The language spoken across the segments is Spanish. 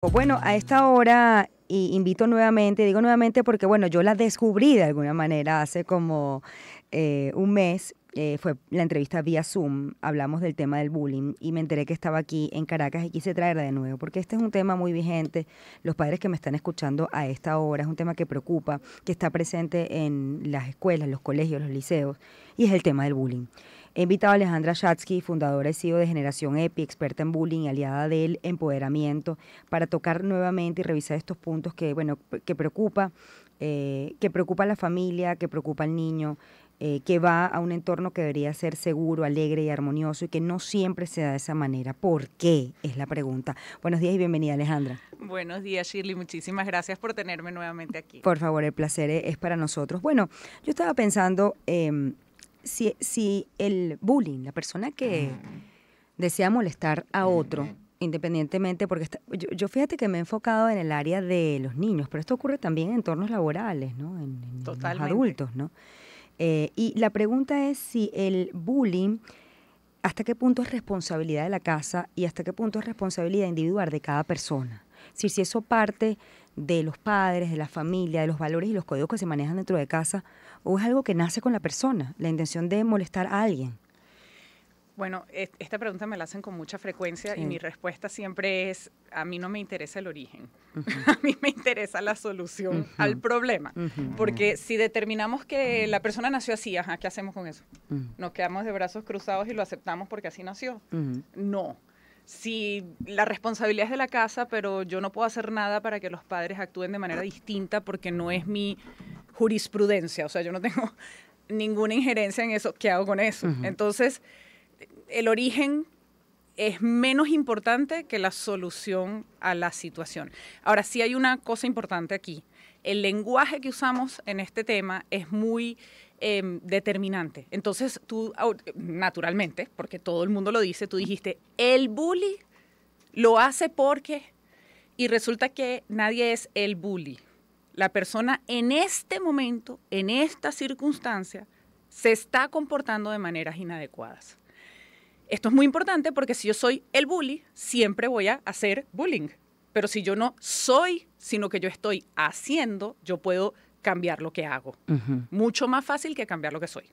Bueno, a esta hora invito nuevamente, digo nuevamente porque bueno, yo la descubrí de alguna manera hace como un mes, fue la entrevista vía Zoom, hablamos del tema del bullying y me enteré que estaba aquí en Caracas y quise traerla de nuevo porque este es un tema muy vigente, los padres que me están escuchando a esta hora, es un tema que preocupa, que está presente en las escuelas, los colegios, los liceos y es el tema del bullying. He invitado a Alejandra Shatsky, fundadora y CEO de Generación EPI, experta en bullying y aliada del empoderamiento, para tocar nuevamente y revisar estos puntos que, bueno, que preocupa a la familia, que preocupa al niño, que va a un entorno que debería ser seguro, alegre y armonioso y que no siempre se da de esa manera. ¿Por qué? Es la pregunta. Buenos días y bienvenida, Alejandra. Buenos días, Shirley. Muchísimas gracias por tenerme nuevamente aquí. Por favor, el placer es para nosotros. Bueno, yo estaba pensando... Si el bullying, la persona que desea molestar a otro, independientemente, porque yo fíjate que me he enfocado en el área de los niños, pero esto ocurre también en entornos laborales, ¿no? En los adultos, ¿no? Y la pregunta es si el bullying, hasta qué punto es responsabilidad de la casa y hasta qué punto es responsabilidad individual de cada persona. Si eso parte de los padres, de la familia, de los valores y los códigos que se manejan dentro de casa, o es algo que nace con la persona, la intención de molestar a alguien. Bueno, esta pregunta me la hacen con mucha frecuencia y mi respuesta siempre es, a mí no me interesa el origen, a mí me interesa la solución al problema, porque si determinamos que la persona nació así, ajá, ¿qué hacemos con eso? Nos quedamos de brazos cruzados y lo aceptamos porque así nació. No. Si la responsabilidad es de la casa, pero yo no puedo hacer nada para que los padres actúen de manera distinta porque no es mi jurisprudencia, o sea, yo no tengo ninguna injerencia en eso, ¿qué hago con eso? Entonces, el origen es menos importante que la solución a la situación. Ahora, sí hay una cosa importante aquí. El lenguaje que usamos en este tema es muy determinante. Entonces, tú, naturalmente, porque todo el mundo lo dice, tú dijiste, el bully lo hace porque... Y resulta que nadie es el bully. La persona en este momento, en esta circunstancia, se está comportando de maneras inadecuadas. Esto es muy importante porque si yo soy el bully, siempre voy a hacer bullying. Pero si yo no soy, sino que yo estoy haciendo, yo puedo cambiar lo que hago. Mucho más fácil que cambiar lo que soy.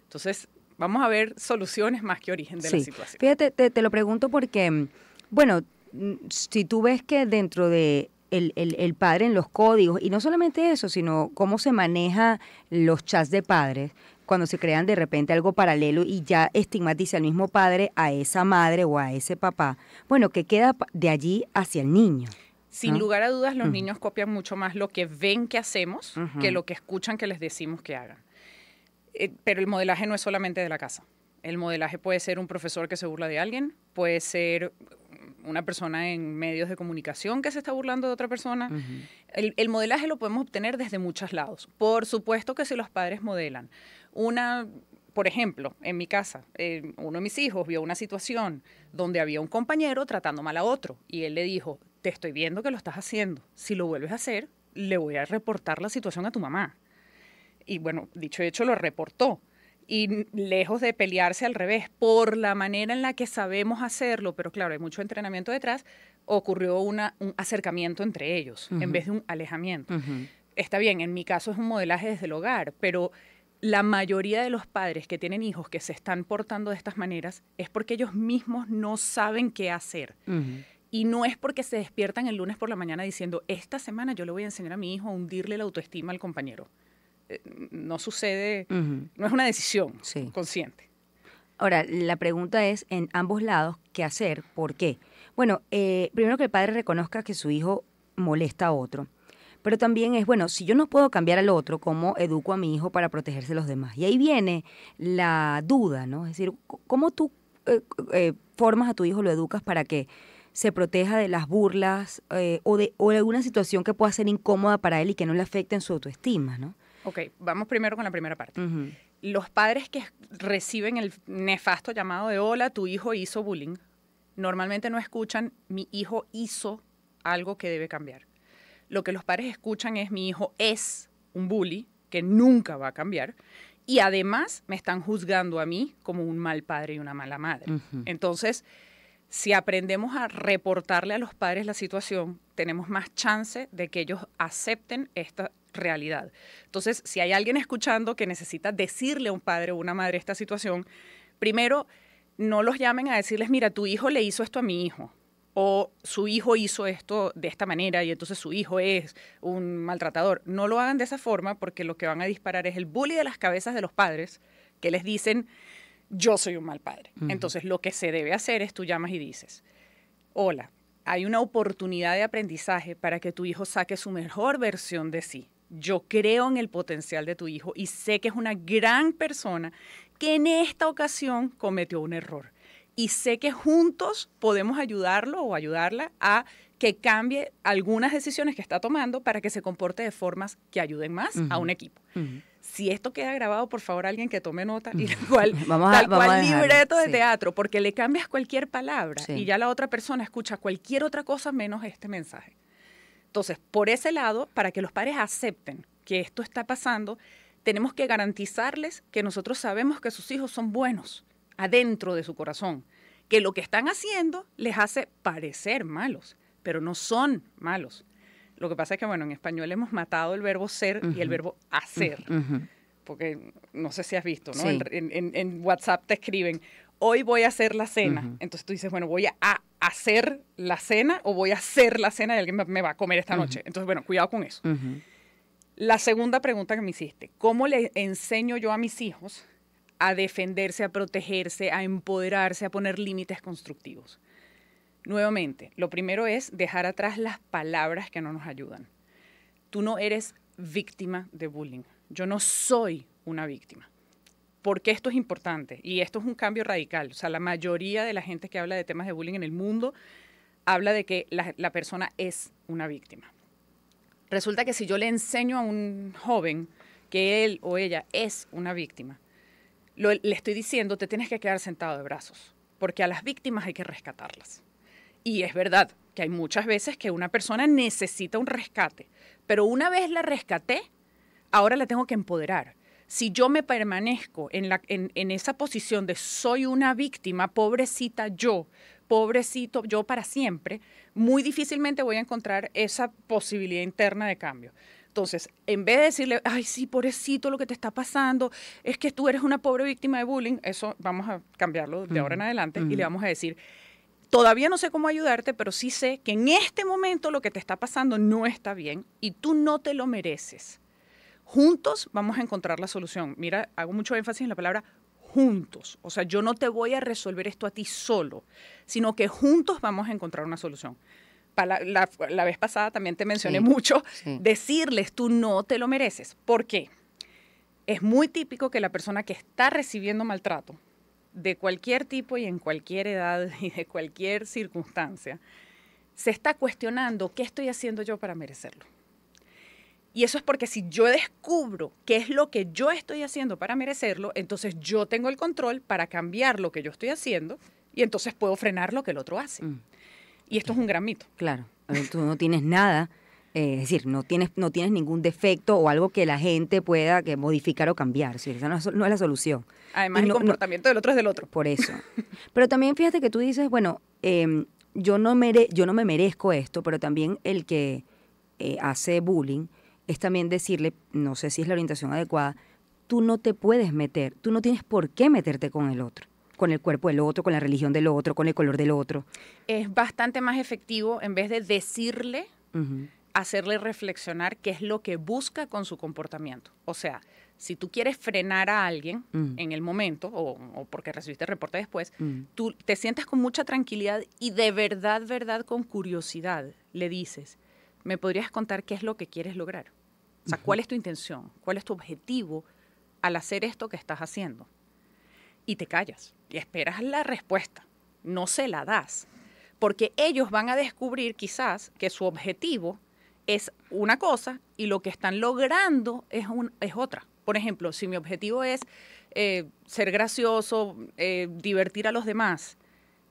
Entonces, vamos a ver soluciones más que origen de la situación. Fíjate, te lo pregunto porque, bueno, si tú ves que dentro de el padre en los códigos, y no solamente eso, sino cómo se maneja los chats de padres, cuando se crean de repente algo paralelo y ya estigmatiza al mismo padre a esa madre o a ese papá, bueno, que queda de allí hacia el niño. Sin lugar a dudas, los niños copian mucho más lo que ven que hacemos que lo que escuchan que les decimos que hagan. Pero el modelaje no es solamente de la casa. El modelaje puede ser un profesor que se burla de alguien, puede ser una persona en medios de comunicación que se está burlando de otra persona. El modelaje lo podemos obtener desde muchos lados. Por supuesto que si los padres modelan. Por ejemplo, en mi casa, uno de mis hijos vio una situación donde había un compañero tratando mal a otro y él le dijo, te estoy viendo que lo estás haciendo. Si lo vuelves a hacer, le voy a reportar la situación a tu mamá. Y bueno, dicho y hecho, lo reportó. Y lejos de pelearse al revés, por la manera en la que sabemos hacerlo, pero claro, hay mucho entrenamiento detrás, ocurrió un acercamiento entre ellos en vez de un alejamiento. Está bien, en mi caso es un modelaje desde el hogar, pero la mayoría de los padres que tienen hijos que se están portando de estas maneras es porque ellos mismos no saben qué hacer. Y no es porque se despiertan el lunes por la mañana diciendo, esta semana yo le voy a enseñar a mi hijo a hundirle la autoestima al compañero. No sucede, no es una decisión consciente. Ahora, la pregunta es en ambos lados, ¿qué hacer? ¿Por qué? Bueno, primero que el padre reconozca que su hijo molesta a otro, pero también es, bueno, si yo no puedo cambiar al otro, ¿cómo educo a mi hijo para protegerse de los demás? Y ahí viene la duda, ¿no? Es decir, ¿cómo tú formas a tu hijo, lo educas para que se proteja de las burlas o de alguna situación que pueda ser incómoda para él y que no le afecte en su autoestima, ¿no? Ok, vamos primero con la primera parte. Los padres que reciben el nefasto llamado de hola, tu hijo hizo bullying, normalmente no escuchan mi hijo hizo algo que debe cambiar. Lo que los padres escuchan es mi hijo es un bully que nunca va a cambiar y además me están juzgando a mí como un mal padre y una mala madre. Entonces, Si aprendemos a reportarle a los padres la situación, tenemos más chance de que ellos acepten esta realidad. Entonces, si hay alguien escuchando que necesita decirle a un padre o una madre esta situación, primero, no los llamen a decirles, mira, tu hijo le hizo esto a mi hijo, o su hijo hizo esto de esta manera y entonces su hijo es un maltratador. No lo hagan de esa forma porque lo que van a disparar es el bully de las cabezas de los padres que les dicen, yo soy un mal padre. Entonces, lo que se debe hacer es tú llamas y dices, hola, hay una oportunidad de aprendizaje para que tu hijo saque su mejor versión de sí. Yo creo en el potencial de tu hijo y sé que es una gran persona que en esta ocasión cometió un error. Y sé que juntos podemos ayudarlo o ayudarla a que cambie algunas decisiones que está tomando para que se comporte de formas que ayuden más a un equipo. Si esto queda grabado, por favor, alguien que tome nota y tal cual libreto de teatro, porque le cambias cualquier palabra y ya la otra persona escucha cualquier otra cosa menos este mensaje. Entonces, por ese lado, para que los padres acepten que esto está pasando, tenemos que garantizarles que nosotros sabemos que sus hijos son buenos adentro de su corazón, que lo que están haciendo les hace parecer malos, pero no son malos. Lo que pasa es que, bueno, en español hemos matado el verbo ser y el verbo hacer, porque no sé si has visto, ¿no? Sí. En WhatsApp te escriben, hoy voy a hacer la cena. Entonces tú dices, bueno, voy a hacer la cena o voy a hacer la cena y alguien me va a comer esta noche. Entonces, bueno, cuidado con eso. La segunda pregunta que me hiciste, ¿cómo le enseño yo a mis hijos a defenderse, a protegerse, a empoderarse, a poner límites constructivos? Nuevamente, lo primero es dejar atrás las palabras que no nos ayudan. Tú no eres víctima de bullying. Yo no soy una víctima. Porque esto es importante y esto es un cambio radical. O sea, la mayoría de la gente que habla de temas de bullying en el mundo habla de que la persona es una víctima. Resulta que si yo le enseño a un joven que él o ella es una víctima, le estoy diciendo, te tienes que quedar sentado de brazos, porque a las víctimas hay que rescatarlas. Y es verdad que hay muchas veces que una persona necesita un rescate, pero una vez la rescaté, ahora la tengo que empoderar. Si yo me permanezco en esa posición de soy una víctima, pobrecita yo, pobrecito yo para siempre, muy difícilmente voy a encontrar esa posibilidad interna de cambio. Entonces, en vez de decirle, ay, sí, pobrecito, lo que te está pasando, es que tú eres una pobre víctima de bullying, eso vamos a cambiarlo de ahora en adelante y le vamos a decir, todavía no sé cómo ayudarte, pero sí sé que en este momento lo que te está pasando no está bien y tú no te lo mereces. Juntos vamos a encontrar la solución. Mira, hago mucho énfasis en la palabra juntos. O sea, yo no te voy a resolver esto a ti solo, sino que juntos vamos a encontrar una solución. La vez pasada también te mencioné mucho decirles, tú no te lo mereces. ¿Por qué? Es muy típico que la persona que está recibiendo maltrato de cualquier tipo y en cualquier edad y de cualquier circunstancia, se está cuestionando qué estoy haciendo yo para merecerlo. Y eso es porque si yo descubro qué es lo que yo estoy haciendo para merecerlo, entonces yo tengo el control para cambiar lo que yo estoy haciendo y entonces puedo frenar lo que el otro hace. Y esto es un gran mito. Claro, tú no tienes nada, es decir, no tienes ningún defecto o algo que la gente pueda modificar o cambiar. ¿Sí? Esa no es la solución. Además, el comportamiento del otro es del otro. Por eso. Pero también fíjate que tú dices, bueno, yo no me merezco esto, pero también el que hace bullying es también decirle, no sé si es la orientación adecuada, tú no te puedes meter, tú no tienes por qué meterte con el otro, con el cuerpo del otro, con la religión del otro, con el color del otro. Es bastante más efectivo, en vez de decirle, hacerle reflexionar qué es lo que busca con su comportamiento. O sea, si tú quieres frenar a alguien en el momento, o porque recibiste el reporte después, tú te sientas con mucha tranquilidad y de verdad, con curiosidad, le dices, ¿me podrías contar qué es lo que quieres lograr? O sea, ¿cuál es tu intención? ¿Cuál es tu objetivo al hacer esto que estás haciendo? Y te callas y esperas la respuesta. No se la das. Porque ellos van a descubrir quizás que su objetivo es una cosa y lo que están logrando es otra. Por ejemplo, si mi objetivo es ser gracioso, divertir a los demás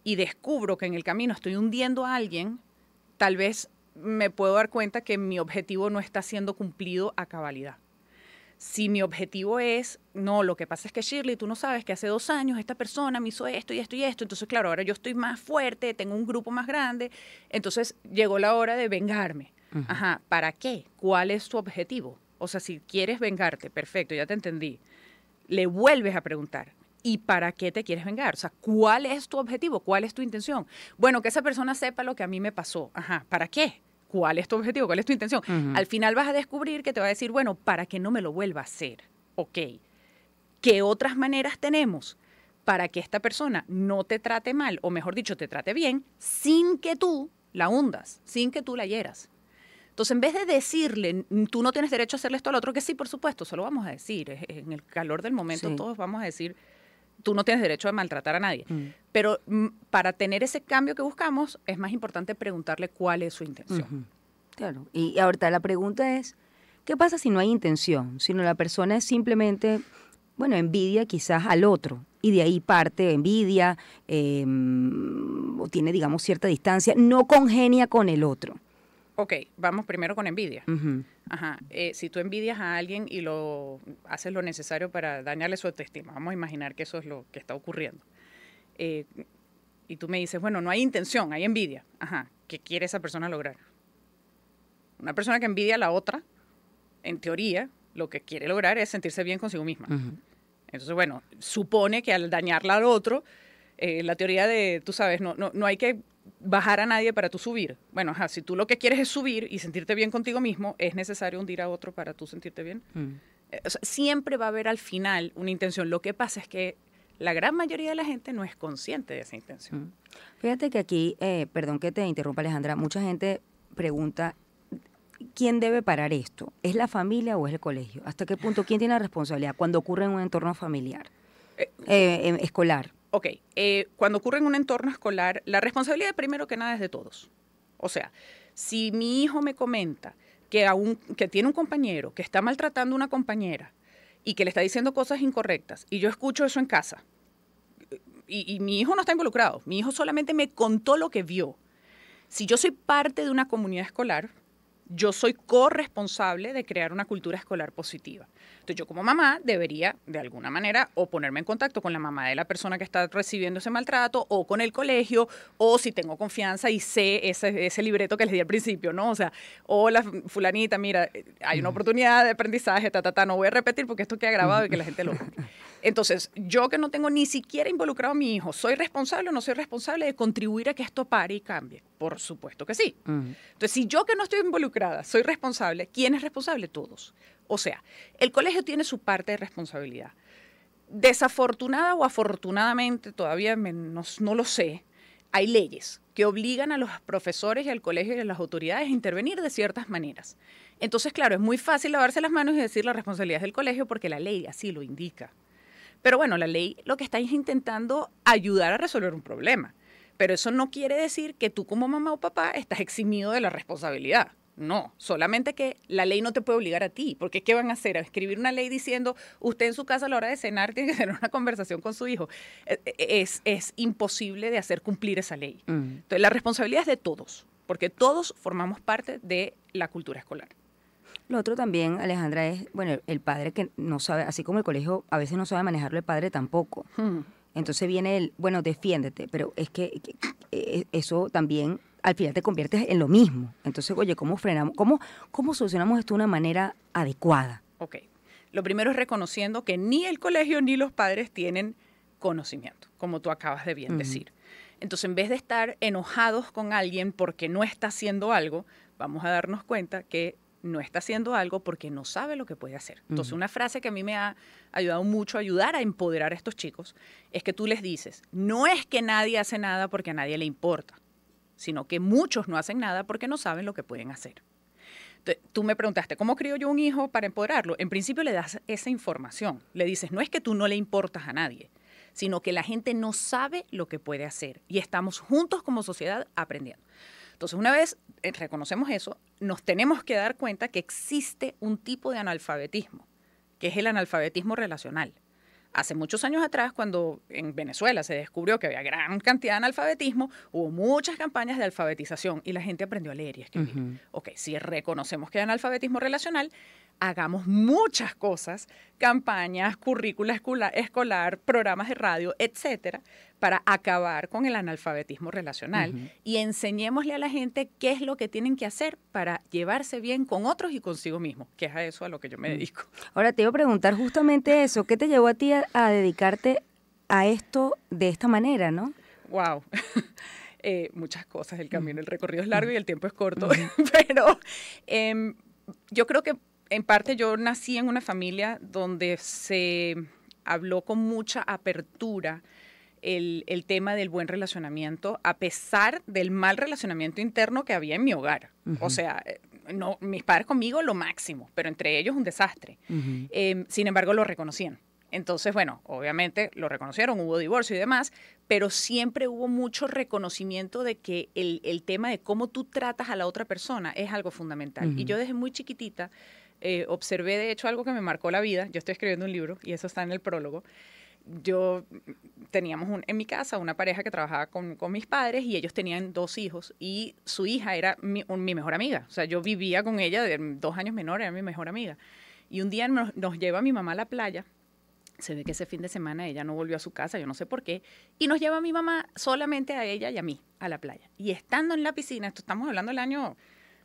y descubro que en el camino estoy hundiendo a alguien, tal vez me puedo dar cuenta que mi objetivo no está siendo cumplido a cabalidad. Si mi objetivo es, no, lo que pasa es que Shirley, tú no sabes que hace 2 años esta persona me hizo esto y esto y esto, entonces claro, ahora yo estoy más fuerte, tengo un grupo más grande, entonces llegó la hora de vengarme. Ajá, ¿para qué? ¿Cuál es tu objetivo? O sea, si quieres vengarte, perfecto, ya te entendí. Le vuelves a preguntar, ¿y para qué te quieres vengar? O sea, ¿cuál es tu objetivo? ¿Cuál es tu intención? Bueno, que esa persona sepa lo que a mí me pasó. Ajá, ¿para qué? ¿Cuál es tu objetivo? ¿Cuál es tu intención? Al final vas a descubrir que te va a decir, bueno, para que no me lo vuelva a hacer. Ok. ¿Qué otras maneras tenemos para que esta persona no te trate mal, o mejor dicho, te trate bien, sin que tú la hundas, sin que tú la hieras? Entonces, en vez de decirle, tú no tienes derecho a hacerle esto al otro, que sí, por supuesto, solo vamos a decir, en el calor del momento todos vamos a decir, tú no tienes derecho a maltratar a nadie. Pero para tener ese cambio que buscamos, es más importante preguntarle cuál es su intención. Claro. Y ahorita la pregunta es, ¿qué pasa si no hay intención? Si no, la persona es simplemente, bueno, envidia quizás al otro. Y de ahí parte envidia, o tiene, digamos, cierta distancia, no congenia con el otro. Ok, vamos primero con envidia. Ajá. Si tú envidias a alguien y haces lo necesario para dañarle su autoestima, vamos a imaginar que eso es lo que está ocurriendo. Y tú me dices, bueno, no hay intención, hay envidia. Ajá. ¿Qué quiere esa persona lograr? Una persona que envidia a la otra, en teoría, lo que quiere lograr es sentirse bien consigo misma. Entonces, bueno, supone que al dañarla al otro, la teoría de, tú sabes, no hay que bajar a nadie para tú subir. Bueno, ajá, si tú lo que quieres es subir y sentirte bien contigo mismo, ¿es necesario hundir a otro para tú sentirte bien? O sea, siempre va a haber al final una intención. Lo que pasa es que la gran mayoría de la gente no es consciente de esa intención. Fíjate que aquí, perdón que te interrumpa, Alejandra, mucha gente pregunta, ¿quién debe parar esto? ¿Es la familia o es el colegio? ¿Hasta qué punto? ¿Quién tiene la responsabilidad cuando ocurre en un entorno familiar, escolar? Ok, cuando ocurre en un entorno escolar, la responsabilidad primero que nada es de todos. O sea, si mi hijo me comenta que tiene un compañero que está maltratando a una compañera y que le está diciendo cosas incorrectas, y yo escucho eso en casa, y mi hijo no está involucrado, mi hijo solamente me contó lo que vio. Si yo soy parte de una comunidad escolar, yo soy corresponsable de crear una cultura escolar positiva. Entonces, yo como mamá debería, de alguna manera, o ponerme en contacto con la mamá de la persona que está recibiendo ese maltrato, o con el colegio, o si tengo confianza y sé ese libreto que les di al principio, ¿no? O sea, hola, fulanita, mira, hay una oportunidad de aprendizaje, no voy a repetir porque esto queda grabado y que la gente lo vea. Entonces, yo que no tengo ni siquiera involucrado a mi hijo, ¿soy responsable o no soy responsable de contribuir a que esto pare y cambie? Por supuesto que sí. Entonces, si yo que no estoy involucrada soy responsable, ¿quién es responsable? Todos. O sea, el colegio tiene su parte de responsabilidad. Desafortunada o afortunadamente, todavía no lo sé, hay leyes que obligan a los profesores y al colegio y a las autoridades a intervenir de ciertas maneras. Entonces, claro, es muy fácil lavarse las manos y decir la responsabilidad es del colegio porque la ley así lo indica. Pero bueno, la ley lo que está es intentando ayudar a resolver un problema. Pero eso no quiere decir que tú como mamá o papá estás eximido de la responsabilidad. No, solamente que la ley no te puede obligar a ti, porque ¿qué van a hacer? ¿A escribir una ley diciendo usted en su casa a la hora de cenar tiene que tener una conversación con su hijo? Es imposible de hacer cumplir esa ley. Entonces, la responsabilidad es de todos, porque todos formamos parte de la cultura escolar. Lo otro también, Alejandra, es, bueno, el padre que no sabe, así como el colegio a veces no sabe manejarlo, el padre tampoco. Entonces viene el, bueno, defiéndete, pero es que eso también al final te conviertes en lo mismo. Entonces, oye, ¿cómo frenamos? ¿Cómo solucionamos esto de una manera adecuada? Ok. Lo primero es reconociendo que ni el colegio ni los padres tienen conocimiento, como tú acabas de bien decir. Entonces, en vez de estar enojados con alguien porque no está haciendo algo, vamos a darnos cuenta que no está haciendo algo porque no sabe lo que puede hacer. Entonces, una frase que a mí me ha ayudado mucho a ayudar a empoderar a estos chicos es que tú les dices, no es que nadie hace nada porque a nadie le importa, sino que muchos no hacen nada porque no saben lo que pueden hacer. Entonces, tú me preguntaste, ¿cómo crío yo un hijo para empoderarlo? En principio le das esa información. Le dices, no es que tú no le importas a nadie, sino que la gente no sabe lo que puede hacer y estamos juntos como sociedad aprendiendo. Entonces, una vez reconocemos eso, nos tenemos que dar cuenta que existe un tipo de analfabetismo, que es el analfabetismo relacional. Hace muchos años atrás, cuando en Venezuela se descubrió que había gran cantidad de analfabetismo, hubo muchas campañas de alfabetización y la gente aprendió a leer y escribir. Ok, si reconocemos que hay analfabetismo relacional, hagamos muchas cosas, campañas, currícula escolar, programas de radio, etcétera, para acabar con el analfabetismo relacional y enseñémosle a la gente qué es lo que tienen que hacer para llevarse bien con otros y consigo mismo, que es a eso a lo que yo me dedico. Ahora te iba a preguntar justamente eso, ¿qué te llevó a ti a dedicarte a esto de esta manera, no? Wow. Muchas cosas, el camino, el recorrido es largo y el tiempo es corto, pero yo creo que en parte yo nací en una familia donde se habló con mucha apertura el tema del buen relacionamiento, a pesar del mal relacionamiento interno que había en mi hogar. O sea, no, mis padres conmigo lo máximo, pero entre ellos un desastre. Sin embargo, lo reconocían. Entonces, bueno, obviamente lo reconocieron, hubo divorcio y demás, pero siempre hubo mucho reconocimiento de que el tema de cómo tú tratas a la otra persona es algo fundamental. Y yo desde muy chiquitita observé, de hecho, algo que me marcó la vida. Yo estoy escribiendo un libro y eso está en el prólogo. Teníamos en mi casa una pareja que trabajaba con mis padres y ellos tenían 2 hijos y su hija era mi mejor amiga. O sea, yo vivía con ella de 2 años menor, era mi mejor amiga. Y un día nos lleva mi mamá a la playa. Se ve que ese fin de semana ella no volvió a su casa, yo no sé por qué, y nos lleva mi mamá solamente a ella y a mí a la playa. Y estando en la piscina, esto estamos hablando del año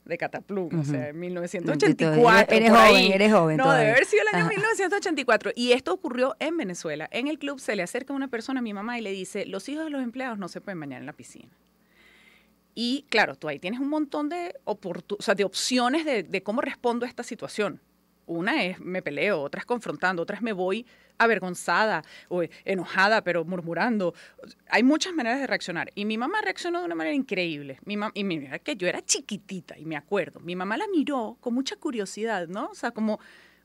de Cataplum, o sea, en 1984. Eres joven. No, debe haber sido el año 1984. Y esto ocurrió en Venezuela. En el club se le acerca una persona a mi mamá y le dice, los hijos de los empleados no se pueden bañar en la piscina. Y claro, tú ahí tienes un montón de opciones de cómo respondo a esta situación. Una es me peleo, otra es confrontando, otra es me voy avergonzada o enojada, pero murmurando. Hay muchas maneras de reaccionar. Y mi mamá reaccionó de una manera increíble. Y mira que yo era chiquitita, y me acuerdo. Mi mamá la miró con mucha curiosidad, ¿no? O sea, como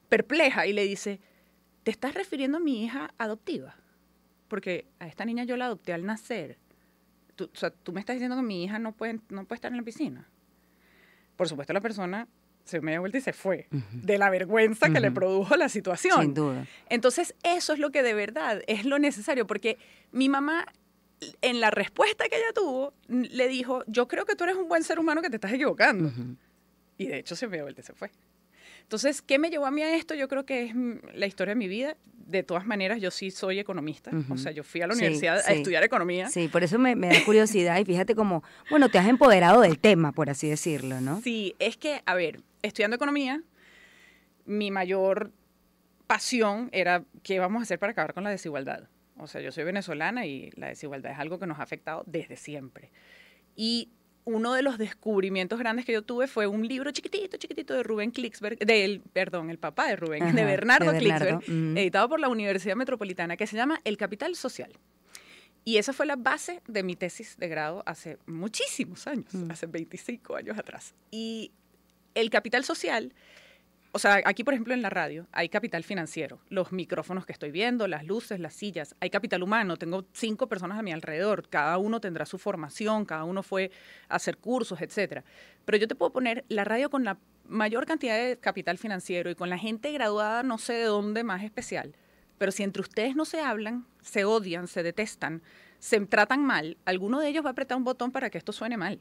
perpleja, y le dice, ¿te estás refiriendo a mi hija adoptiva? Porque a esta niña yo la adopté al nacer. Tú me estás diciendo que mi hija no puede estar en la piscina. Por supuesto, la persona se me dio vuelta y se fue, de la vergüenza que le produjo la situación. Sin duda. Entonces, eso es lo que de verdad es lo necesario, porque mi mamá, en la respuesta que ella tuvo, le dijo, yo creo que tú eres un buen ser humano que te estás equivocando. Y de hecho se me dio vuelta y se fue. Entonces, ¿qué me llevó a mí a esto? Yo creo que es la historia de mi vida. De todas maneras, yo sí soy economista. O sea, yo fui a la universidad a estudiar economía. Sí, por eso me da curiosidad. Y fíjate cómo, bueno, te has empoderado del tema, por así decirlo, ¿no? Sí, es que, a ver, estudiando economía, mi mayor pasión era qué vamos a hacer para acabar con la desigualdad. O sea, yo soy venezolana y la desigualdad es algo que nos ha afectado desde siempre. Y uno de los descubrimientos grandes que yo tuve fue un libro chiquitito de Rubén Klicksberg, el papá de Rubén, de Bernardo Klicksberg, editado por la Universidad Metropolitana, que se llama El Capital Social. Y esa fue la base de mi tesis de grado hace muchísimos años, hace 25 años atrás. Y el capital social, o sea, aquí por ejemplo en la radio hay capital financiero, los micrófonos que estoy viendo, las luces, las sillas, hay capital humano, tengo 5 personas a mi alrededor, cada uno tendrá su formación, cada uno fue a hacer cursos, etcétera. Pero yo te puedo poner la radio con la mayor cantidad de capital financiero y con la gente graduada no sé de dónde más especial, pero si entre ustedes no se hablan, se odian, se detestan, se tratan mal, alguno de ellos va a apretar un botón para que esto suene mal.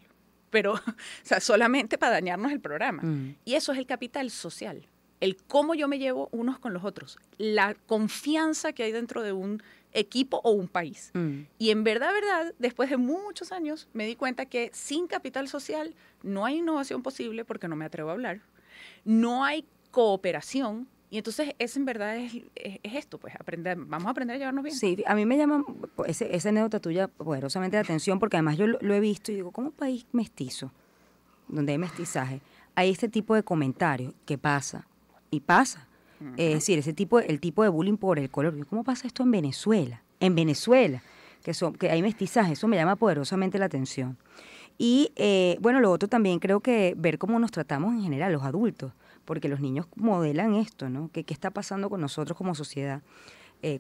Pero, o sea, solamente para dañarnos el programa. Y eso es el capital social, el cómo yo me llevo unos con los otros, la confianza que hay dentro de un equipo o un país. Y en verdad, después de muchos años me di cuenta que sin capital social no hay innovación posible porque no me atrevo a hablar, no hay cooperación. Y entonces, eso en verdad es esto, pues, vamos a aprender a llevarnos bien. Sí, a mí me llama esa anécdota tuya poderosamente la atención, porque además yo lo he visto y digo, como un país mestizo, donde hay mestizaje, hay este tipo de comentarios que pasa, y pasa. Es decir, el tipo de bullying por el color. ¿Cómo pasa esto en Venezuela? En Venezuela, que hay mestizaje, eso me llama poderosamente la atención. Y, bueno, lo otro también creo que ver cómo nos tratamos en general, los adultos, porque los niños modelan esto, ¿no? ¿Qué está pasando con nosotros como sociedad,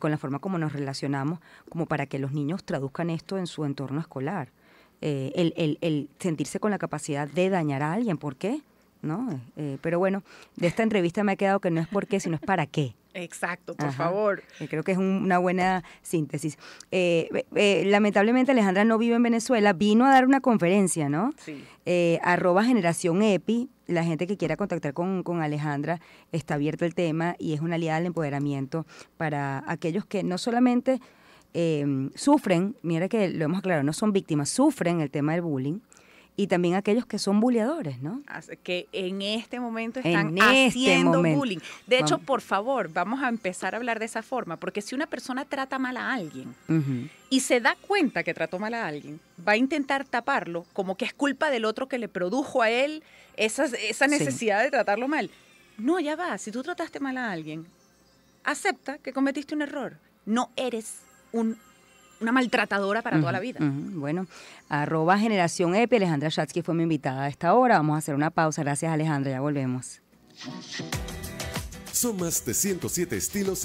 con la forma como nos relacionamos, como para que los niños traduzcan esto en su entorno escolar? El sentirse con la capacidad de dañar a alguien, ¿por qué? ¿no? Pero bueno, de esta entrevista me ha quedado que no es por qué, sino es para qué. Exacto, por favor. Creo que es una buena síntesis. Lamentablemente Alejandra no vive en Venezuela, vino a dar una conferencia, ¿no? Sí. @generacionepi, la gente que quiera contactar con Alejandra, está abierto el tema y es una aliada del empoderamiento para aquellos que no solamente sufren, mira que lo hemos aclarado, no son víctimas, sufren el tema del bullying, y también aquellos que son buleadores, ¿no? Que en este momento están haciendo bullying. De hecho, por favor, vamos a empezar a hablar de esa forma, porque si una persona trata mal a alguien y se da cuenta que trató mal a alguien, va a intentar taparlo como que es culpa del otro que le produjo a él esa necesidad de tratarlo mal. No, ya va, si tú trataste mal a alguien, acepta que cometiste un error. No eres una maltratadora para toda la vida. Bueno, @generacionepi, Alejandra Schatzky fue mi invitada a esta hora. Vamos a hacer una pausa. Gracias, Alejandra, ya volvemos. Son más de 107 estilos